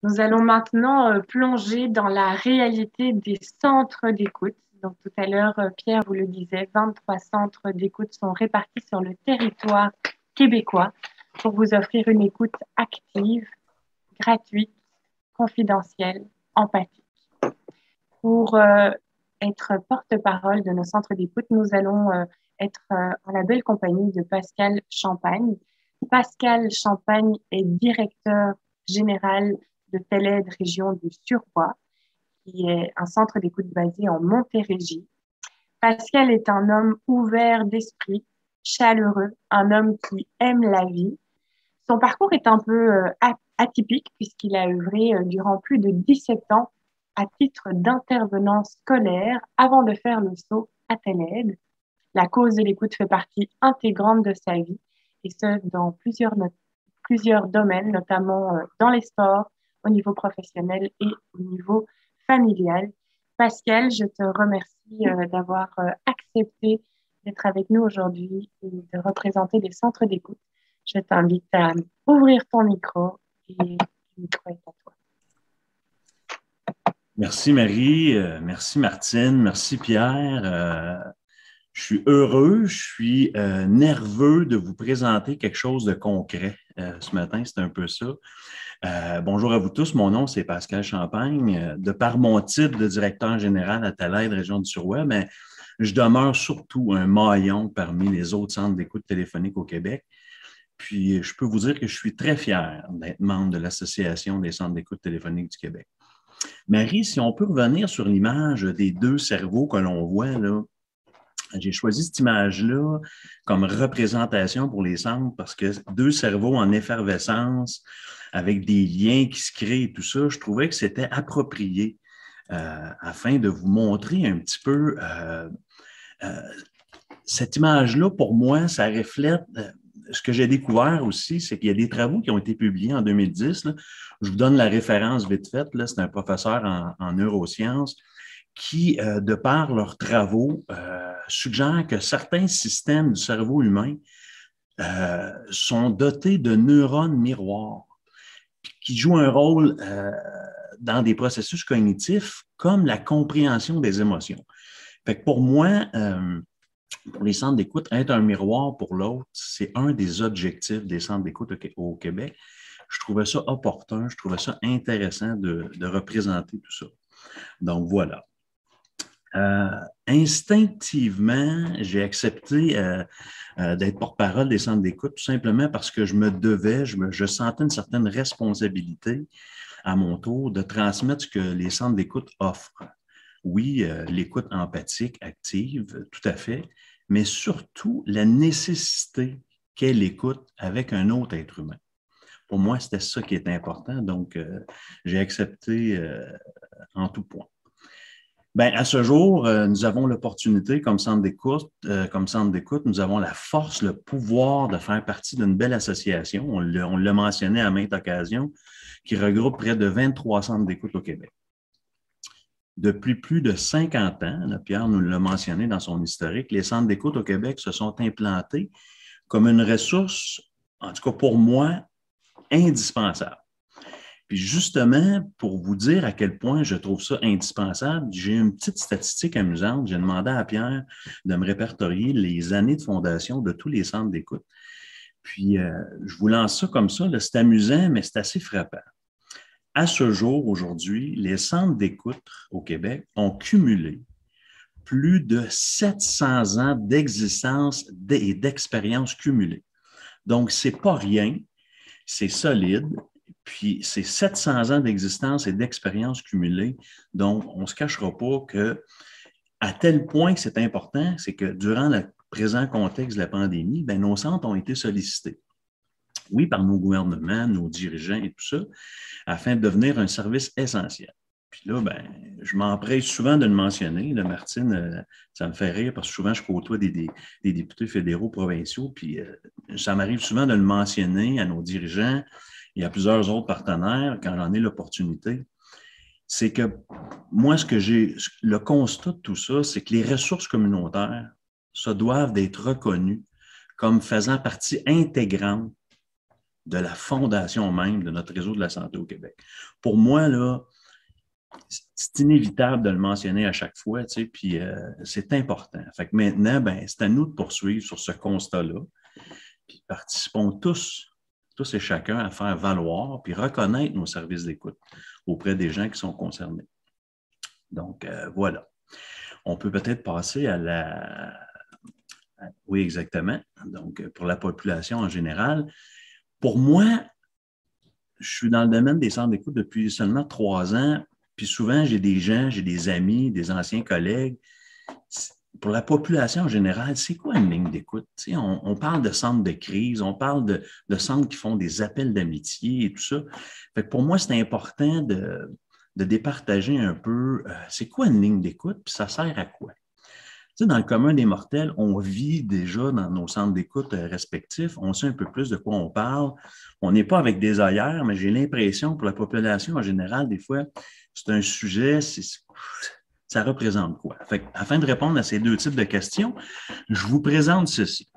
Nous allons maintenant plonger dans la réalité des centres d'écoute. Donc tout à l'heure, Pierre vous le disait, 23 centres d'écoute sont répartis sur le territoire québécois pour vous offrir une écoute active, gratuite, confidentielle, empathique. Pour être porte-parole de nos centres d'écoute, nous allons être en la belle compagnie de Pascal Champagne. Pascal Champagne est directeur général de TELED Région du Suroît, qui est un centre d'écoute basé en Montérégie. Pascal est un homme ouvert d'esprit, chaleureux, un homme qui aime la vie. Son parcours est un peu atypique puisqu'il a œuvré durant plus de 17 ans à titre d'intervenant scolaire avant de faire le saut à TELED. La cause de l'écoute fait partie intégrante de sa vie et ce, dans plusieurs domaines, notamment dans les sports, au niveau professionnel et au niveau familial. Pascal, je te remercie d'avoir accepté d'être avec nous aujourd'hui et de représenter les centres d'écoute. Je t'invite à ouvrir ton micro et le micro est à toi. Merci Marie, merci Martine, merci Pierre. Je suis heureux, je suis nerveux de vous présenter quelque chose de concret ce matin, c'est un peu ça. Bonjour à vous tous, mon nom c'est Pascal Champagne. De par mon titre de directeur général à TELED Région du Suroît, mais je demeure surtout un maillon parmi les autres centres d'écoute téléphonique au Québec. Puis je peux vous dire que je suis très fier d'être membre de l'Association des centres d'écoute téléphonique du Québec. Marie, si on peut revenir sur l'image des deux cerveaux que l'on voit là, j'ai choisi cette image-là comme représentation pour les centres parce que deux cerveaux en effervescence avec des liens qui se créent et tout ça, je trouvais que c'était approprié afin de vous montrer un petit peu cette image-là, pour moi, ça reflète ce que j'ai découvert aussi, c'est qu'il y a des travaux qui ont été publiés en 2010. Là. Je vous donne la référence vite faite. C'est un professeur en neurosciences qui, de par leurs travaux, suggère que certains systèmes du cerveau humain sont dotés de neurones miroirs qui jouent un rôle dans des processus cognitifs comme la compréhension des émotions. Fait que pour moi, pour les centres d'écoute, être un miroir pour l'autre, c'est un des objectifs des centres d'écoute au Québec. Je trouvais ça opportun, je trouvais ça intéressant de représenter tout ça. Donc, voilà. Instinctivement, j'ai accepté d'être porte-parole des centres d'écoute tout simplement parce que je me devais, je sentais une certaine responsabilité à mon tour de transmettre ce que les centres d'écoute offrent. Oui, l'écoute empathique, active, tout à fait, mais surtout la nécessité qu'est l'écoute avec un autre être humain. Pour moi, c'était ça qui est important, donc j'ai accepté en tout point. Bien, à ce jour, nous avons l'opportunité, comme centre d'écoute, nous avons la force, le pouvoir de faire partie d'une belle association, on l'a mentionné à maintes occasions, qui regroupe près de 23 centres d'écoute au Québec. Depuis plus de 50 ans, là, Pierre nous l'a mentionné dans son historique, les centres d'écoute au Québec se sont implantés comme une ressource, en tout cas pour moi, indispensable. Puis justement, pour vous dire à quel point je trouve ça indispensable, j'ai une petite statistique amusante. J'ai demandé à Pierre de me répertorier les années de fondation de tous les centres d'écoute. Puis, je vous lance ça comme ça. C'est amusant, mais c'est assez frappant. À ce jour, aujourd'hui, les centres d'écoute au Québec ont cumulé plus de 700 ans d'existence et d'expérience cumulée. Donc, ce n'est pas rien, c'est solide. Puis, c'est 700 ans d'existence et d'expérience cumulée. Donc, on ne se cachera pas que, à tel point que c'est important, c'est que durant le présent contexte de la pandémie, bien, nos centres ont été sollicités. Oui, par nos gouvernements, nos dirigeants et tout ça, afin de devenir un service essentiel. Puis là, ben, je m'empresse souvent de le mentionner. Là, Martine, ça me fait rire parce que souvent, je côtoie des députés fédéraux, provinciaux, puis ça m'arrive souvent de le mentionner à nos dirigeants et à plusieurs autres partenaires quand j'en ai l'opportunité. C'est que moi, le constat de tout ça, c'est que les ressources communautaires, ça doivent être reconnues comme faisant partie intégrante de la fondation même de notre réseau de la santé au Québec. Pour moi, là, c'est inévitable de le mentionner à chaque fois, tu sais, puis c'est important. Fait que maintenant, ben, c'est à nous de poursuivre sur ce constat-là, puis participons tous et chacun, à faire valoir puis reconnaître nos services d'écoute auprès des gens qui sont concernés. Donc, voilà. On peut peut-être passer à la... Oui, exactement. Donc, pour la population en général, pour moi, je suis dans le domaine des centres d'écoute depuis seulement 3 ans, puis souvent, j'ai des gens, j'ai des amis, des anciens collègues. Pour la population en général, c'est quoi une ligne d'écoute? On parle de centres de crise, on parle de centres qui font des appels d'amitié et tout ça. Fait que pour moi, c'est important de départager un peu c'est quoi une ligne d'écoute, puis ça sert à quoi? Dans le commun des mortels, on vit déjà dans nos centres d'écoute respectifs, on sait un peu plus de quoi on parle. On n'est pas avec des œillères, mais j'ai l'impression que pour la population en général, des fois, c'est un sujet, ça représente quoi? Fait, afin de répondre à ces deux types de questions, je vous présente ceci.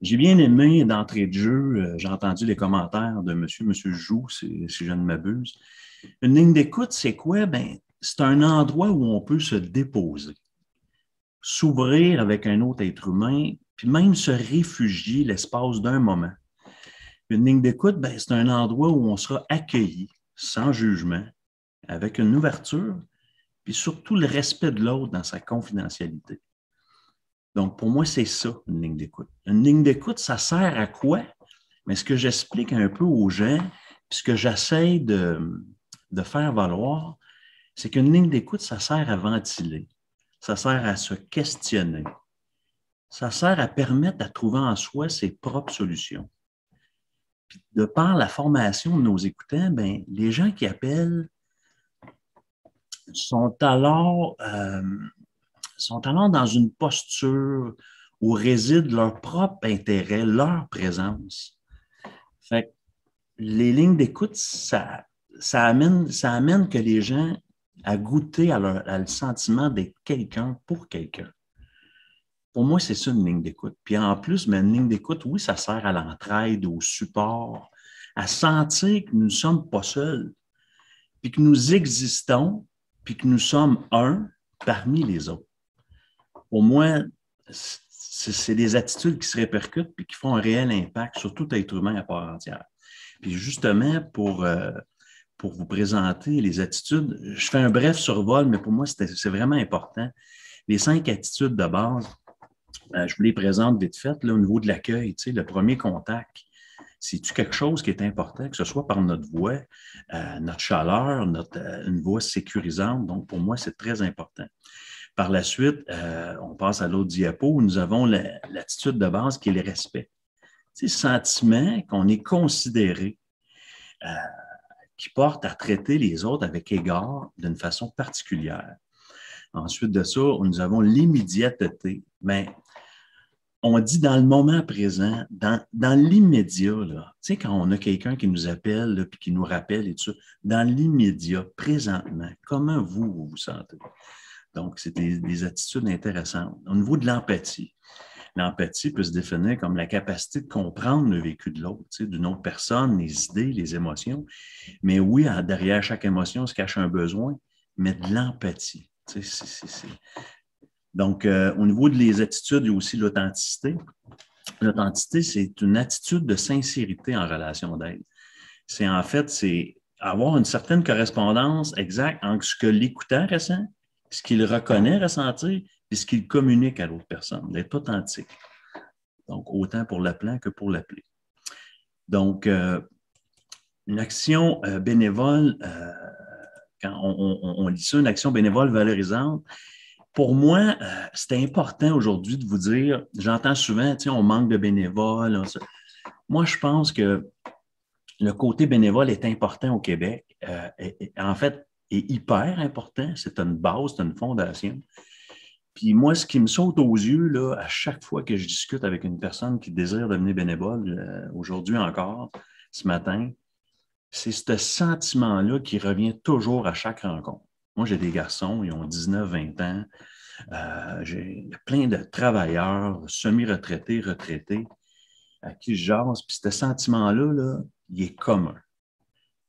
J'ai bien aimé d'entrée de jeu, j'ai entendu les commentaires de M. Joux, si je ne m'abuse. Une ligne d'écoute, c'est quoi? Ben, c'est un endroit où on peut se déposer, s'ouvrir avec un autre être humain, puis même se réfugier l'espace d'un moment. Une ligne d'écoute, ben, c'est un endroit où on sera accueilli, sans jugement, avec une ouverture, puis surtout le respect de l'autre dans sa confidentialité. Donc, pour moi, c'est ça, une ligne d'écoute. Une ligne d'écoute, ça sert à quoi? Mais ce que j'explique un peu aux gens, puis ce que j'essaie de faire valoir, c'est qu'une ligne d'écoute, ça sert à ventiler. Ça sert à se questionner. Ça sert à permettre de trouver en soi ses propres solutions. Puis de par la formation de nos écoutants, ben, les gens qui appellent sont alors dans une posture où réside leur propre intérêt, leur présence. Fait que les lignes d'écoute, ça amène que les gens à goûter à le sentiment d'être quelqu'un pour quelqu'un. Pour moi, c'est ça une ligne d'écoute. Puis en plus, mais une ligne d'écoute, oui, ça sert à l'entraide, au support, à sentir que nous ne sommes pas seuls, puis que nous existons, puis que nous sommes un parmi les autres. Pour moi, c'est des attitudes qui se répercutent puis qui font un réel impact sur tout être humain à part entière. Puis justement, pour vous présenter les attitudes, je fais un bref survol, mais pour moi, c'est vraiment important. Les 5 attitudes de base, je vous les présente vite fait, là, au niveau de l'accueil, le premier contact. C'est-tu quelque chose qui est important, que ce soit par notre voix, notre chaleur, une voix sécurisante? Donc, pour moi, c'est très important. Par la suite, on passe à l'autre diapo où nous avons l'attitude de base qui est le respect. C'est ce sentiment qu'on est considéré, qui porte à traiter les autres avec égard d'une façon particulière. Ensuite de ça, nous avons l'immédiateté. Mais on dit dans le moment présent, dans l'immédiat, là, tu sais, quand on a quelqu'un qui nous appelle là, puis qui nous rappelle et tout ça, dans l'immédiat, présentement, comment vous vous sentez? Donc, c'est des attitudes intéressantes. Au niveau de l'empathie, l'empathie peut se définir comme la capacité de comprendre le vécu de l'autre, d'une autre personne, les idées, les émotions. Mais oui, derrière chaque émotion se cache un besoin, mais de l'empathie. Donc, au niveau des attitudes, il y a aussi l'authenticité. L'authenticité, c'est une attitude de sincérité en relation d'aide. C'est avoir une certaine correspondance exacte entre ce que l'écoutant ressent, ce qu'il reconnaît ressentir, et ce qu'il communique à l'autre personne, d'être authentique. Donc, autant pour l'appelant que pour l'appelé. Donc, une action bénévole, quand on lit ça, une action bénévole valorisante, pour moi, c'est important aujourd'hui de vous dire, j'entends souvent, on manque de bénévoles. Moi, je pense que le côté bénévole est important au Québec. En fait, est hyper important. C'est une base, c'est une fondation. Puis moi, ce qui me saute aux yeux, là, à chaque fois que je discute avec une personne qui désire devenir bénévole, aujourd'hui encore, ce matin, c'est ce sentiment-là qui revient toujours à chaque rencontre. Moi, j'ai des garçons, ils ont 19, 20 ans. J'ai plein de travailleurs, semi-retraités, retraités. à qui je jase, puis ce sentiment-là, là, il est commun.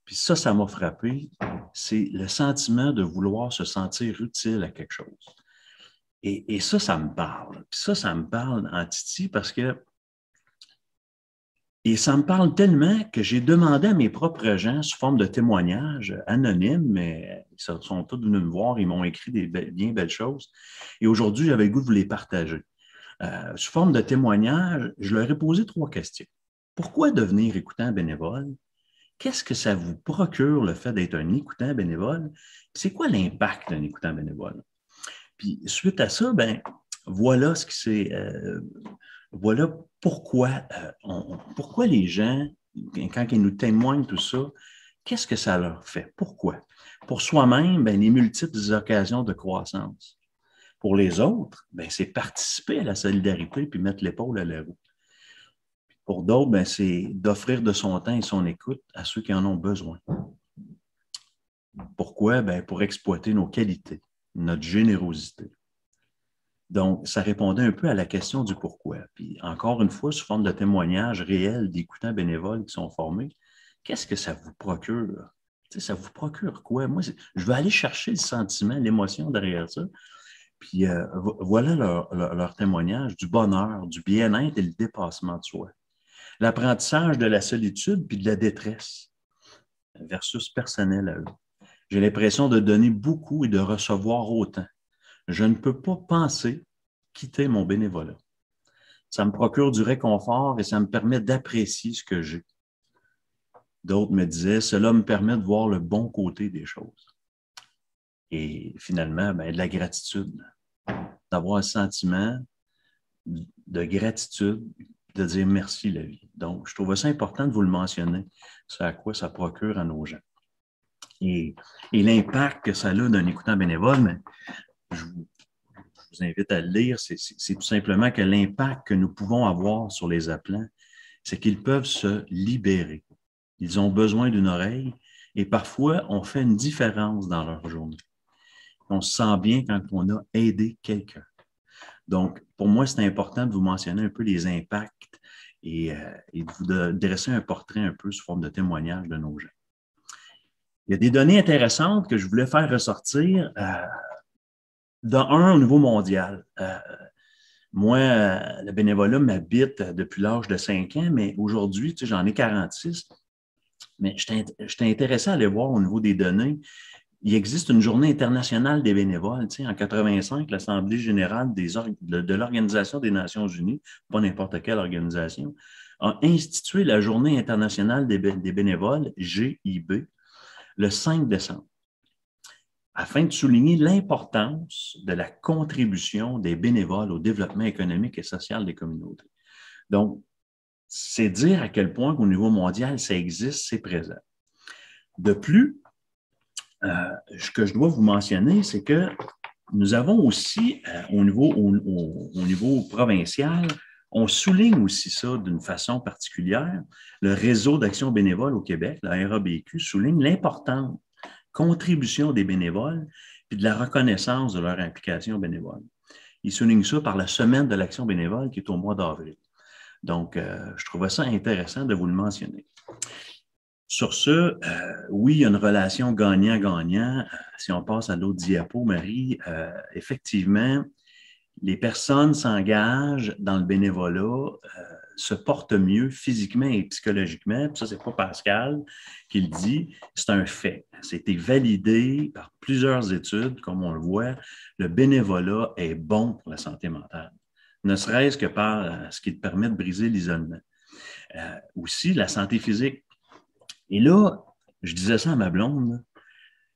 Puis ça m'a frappé, c'est le sentiment de vouloir se sentir utile à quelque chose. Et ça me parle. Puis ça me parle en Titi parce que et ça me parle tellement que j'ai demandé à mes propres gens, sous forme de témoignages anonymes, mais ils sont tous venus me voir, ils m'ont écrit des bien belles choses. Et aujourd'hui, j'avais le goût de vous les partager. Sous forme de témoignages, je leur ai posé 3 questions. Pourquoi devenir écoutant bénévole? Qu'est-ce que ça vous procure le fait d'être un écoutant bénévole? C'est quoi l'impact d'un écoutant bénévole? Puis suite à ça, ben voilà ce qui s'est voilà pourquoi, pourquoi les gens, quand ils nous témoignent tout ça, qu'est-ce que ça leur fait? Pourquoi? Pour soi-même, ben, les multiples occasions de croissance. Pour les autres, ben, c'est participer à la solidarité puis mettre l'épaule à la roue. Pour d'autres, ben, c'est d'offrir de son temps et son écoute à ceux qui en ont besoin. Pourquoi? Ben, pour exploiter nos qualités, notre générosité. Donc, ça répondait un peu à la question du pourquoi. Puis, encore une fois, sous forme de témoignages réels d'écoutants bénévoles qui sont formés, qu'est-ce que ça vous procure? Tu sais, ça vous procure quoi? Moi, je veux aller chercher le sentiment, l'émotion derrière ça. Puis, voilà leur témoignage du bonheur, du bien-être et le dépassement de soi. L'apprentissage de la solitude puis de la détresse versus personnel à eux. J'ai l'impression de donner beaucoup et de recevoir autant. Je ne peux pas penser quitter mon bénévolat. Ça me procure du réconfort et ça me permet d'apprécier ce que j'ai. D'autres me disaient, cela me permet de voir le bon côté des choses. Et finalement, ben, de la gratitude, d'avoir un sentiment de gratitude, de dire merci la vie. Donc, je trouvais ça important de vous le mentionner, c'est à quoi ça procure à nos gens. Et l'impact que ça a d'un écoutant bénévole, mais je vous invite à le lire, c'est tout simplement que l'impact que nous pouvons avoir sur les appelants, c'est qu'ils peuvent se libérer. Ils ont besoin d'une oreille et parfois, on fait une différence dans leur journée. On se sent bien quand on a aidé quelqu'un. Donc, pour moi, c'est important de vous mentionner un peu les impacts et de vous dresser un portrait un peu sous forme de témoignage de nos gens. Il y a des données intéressantes que je voulais faire ressortir. Au niveau mondial. Moi, le bénévolat m'habite depuis l'âge de 5 ans, mais aujourd'hui, tu sais, j'en ai 46. Mais j'étais intéressé à aller voir au niveau des données. Il existe une journée internationale des bénévoles. Tu sais, en 85, l'Assemblée générale de l'Organisation des Nations unies, pas n'importe quelle organisation, a institué la journée internationale des bénévoles, GIB, le 5 décembre, afin de souligner l'importance de la contribution des bénévoles au développement économique et social des communautés. Donc, c'est dire à quel point qu'au niveau mondial, ça existe, c'est présent. De plus, ce que je dois vous mentionner, c'est que nous avons aussi, au niveau provincial, on souligne aussi ça d'une façon particulière. Le Réseau d'action bénévole au Québec, la RABQ, souligne l'importante contribution des bénévoles et de la reconnaissance de leur implication bénévole. Ils soulignent ça par la semaine de l'action bénévole qui est au mois d'avril. Donc, je trouvais ça intéressant de vous le mentionner. Sur ce, oui, il y a une relation gagnant-gagnant. Si on passe à l'autre diapo, Marie, effectivement, les personnes s'engagent dans le bénévolat, se portent mieux physiquement et psychologiquement. Puis ça, c'est pas Pascal qui le dit, c'est un fait. C'était validé par plusieurs études, comme on le voit. Le bénévolat est bon pour la santé mentale, ne serait-ce que par ce qui te permet de briser l'isolement. Aussi, la santé physique. Et là, je disais ça à ma blonde, là.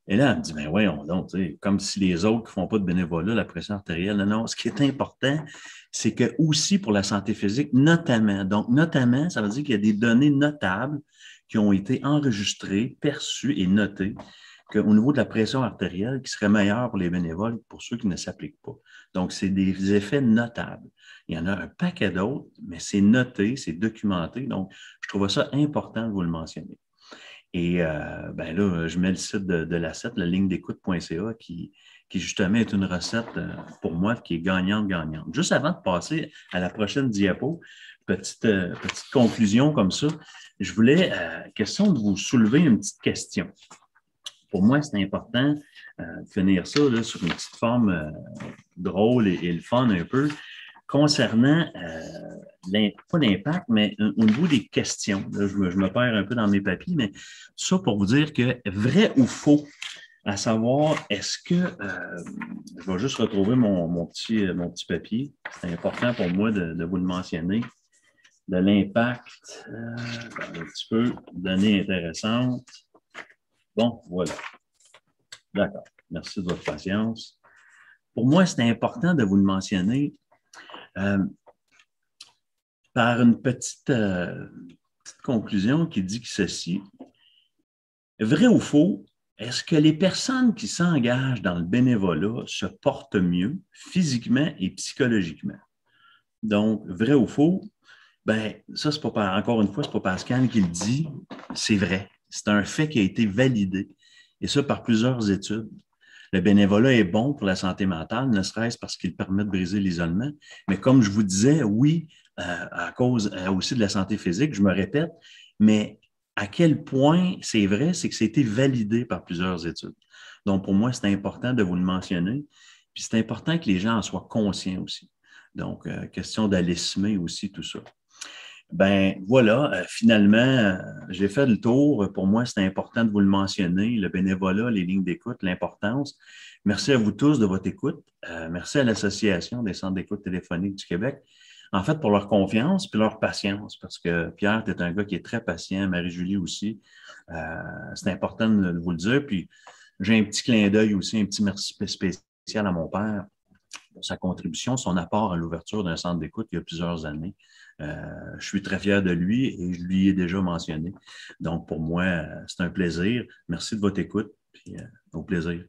Et là, elle me dit, ben voyons donc, comme si les autres qui ne font pas de bénévolat, la pression artérielle. Non, non, ce qui est important, c'est que aussi pour la santé physique, notamment, donc notamment, ça veut dire qu'il y a des données notables qui ont été enregistrées, perçues et notées qu'au niveau de la pression artérielle, qui serait meilleure pour les bénévoles que pour ceux qui ne s'appliquent pas. Donc, c'est des effets notables. Il y en a un paquet d'autres, mais c'est noté, c'est documenté. Donc, je trouve ça important de vous le mentionner. Et ben là, je mets le site de l'asset, la ligne d'écoute.ca, qui justement est une recette pour moi qui est gagnante-gagnante. Juste avant de passer à la prochaine diapo, petite conclusion comme ça, je voulais, question de vous soulever une petite question. Pour moi, c'est important de finir ça là, sur une petite forme drôle et le fun un peu, concernant, pas l'impact, mais au niveau des questions. Là, je me perds un peu dans mes papiers, mais ça pour vous dire que vrai ou faux, à savoir, est-ce que, je vais juste retrouver mon petit papier, c'est important pour moi de vous le mentionner, de l'impact, un petit peu, données intéressantes. Bon, voilà. D'accord. Merci de votre patience. Pour moi, c'est important de vous le mentionner par une petite conclusion qui dit que ceci, vrai ou faux, est-ce que les personnes qui s'engagent dans le bénévolat se portent mieux physiquement et psychologiquement? Donc, vrai ou faux, bien, ça, c'est pas encore une fois, c'est pas Pascal qui le dit, c'est vrai. C'est un fait qui a été validé, et ça par plusieurs études. Le bénévolat est bon pour la santé mentale, ne serait-ce parce qu'il permet de briser l'isolement. Mais comme je vous disais, oui, à cause aussi de la santé physique, je me répète, mais à quel point c'est vrai, c'est que c'était validé par plusieurs études. Donc, pour moi, c'est important de vous le mentionner. Puis c'est important que les gens en soient conscients aussi. Donc, question d'aller semer aussi tout ça. Ben voilà, finalement, j'ai fait le tour. Pour moi, c'est important de vous le mentionner, le bénévolat, les lignes d'écoute, l'importance. Merci à vous tous de votre écoute. Merci à l'Association des centres d'écoute téléphonique du Québec, en fait, pour leur confiance et leur patience, parce que Pierre, tu es un gars qui est très patient, Marie-Julie aussi. C'est important de vous le dire. Puis, j'ai un petit clin d'œil aussi, un petit merci spécial à mon père pour sa contribution, son apport à l'ouverture d'un centre d'écoute il y a plusieurs années. Je suis très fier de lui et je lui ai déjà mentionné. Donc, pour moi, c'est un plaisir. Merci de votre écoute. Puis, au plaisir.